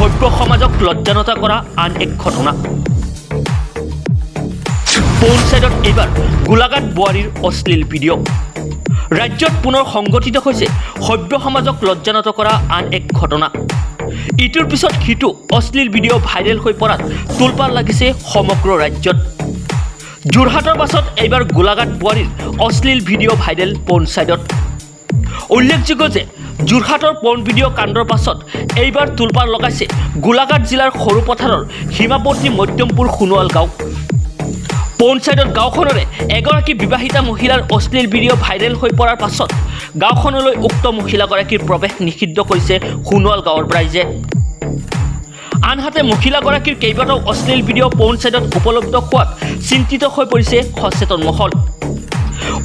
সভ্য সমাজক লজ্জানতা কৰা আন এক ঘটনা। পৌন ছাইডত এইবাৰ গোলাঘাট বোৱাৰীৰ অশ্লীল ভিডিঅ'। ৰাজ্যত পুনৰ সংগঠিত হৈছে সভ্য সমাজক লজ্জানত কৰা আন এক ঘটনা। ইটোৰ পিছত সিটো অশ্লীল ভিডিঅ' ভাইৰেল হৈ পৰাত তোলপাৰ লাগিছে সমগ্ৰ ৰাজ্যত। যোৰহাটৰ পাছত এইবাৰ গোলাঘাট বোৱাৰীৰ অশ্লীল ভিডিঅ' ভাইৰেল পৌন ছাইডত। উল্লেখযোগ্য যে যোৰহাটৰ পৌন ভিডিঅ' কাণ্ডৰ পাছত এইবাৰ তোলপাৰ লগাইছে গোলাঘাট জিলাৰ সৰুপথাৰৰ সীমাৱৰ্তী মধ্যমপুৰ সোণোৱাল গাঁও। পৌন ছাইডত গাঁওখনৰে এগৰাকী বিবাহিতা মহিলাৰ অশ্লীল ভিডিঅ' ভাইৰেল হৈ পৰাৰ পাছত গাঁওখনলৈ উক্ত মহিলাগৰাকীৰ প্ৰৱেশ নিষিদ্ধ কৰিছে সোণোৱাল গাঁৱৰ ৰাইজে। আনহাতে মহিলাগৰাকীৰ কেইবাটাও অশ্লীল ভিডিঅ' পৌন ছাইডত উপলব্ধ হোৱাত চিন্তিত হৈ পৰিছে সচেতন মহল।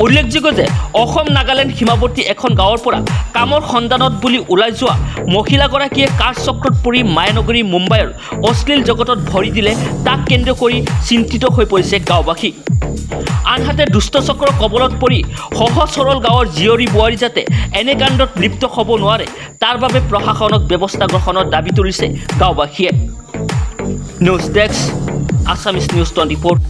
উল্লেখযোগ্য যে অসম নাগালেণ্ড সীমাৱৰ্তী এখন গাঁৱৰ পৰা কামৰ সন্ধানত বুলি ওলাই যোৱা মহিলাগৰাকীয়ে কাৰ চক্ৰত পৰি মায়ানগৰী মুম্বাইৰ অশ্লীল জগতত ভৰি দিলে তাক কেন্দ্ৰ কৰি চিন্তিত হৈ পৰিছে গাঁওবাসী। আনহাতে দুষ্ট চক্ৰৰ কবলত পৰি সহজ সৰল গাঁৱৰ জীয়ৰী বোৱাৰী যাতে এনে কাণ্ডত লিপ্ত হ'ব নোৱাৰে তাৰ বাবে প্ৰশাসনক ব্যৱস্থা গ্ৰহণৰ দাবী তুলিছে গাঁওবাসীয়ে। News desk, Assamese news 24।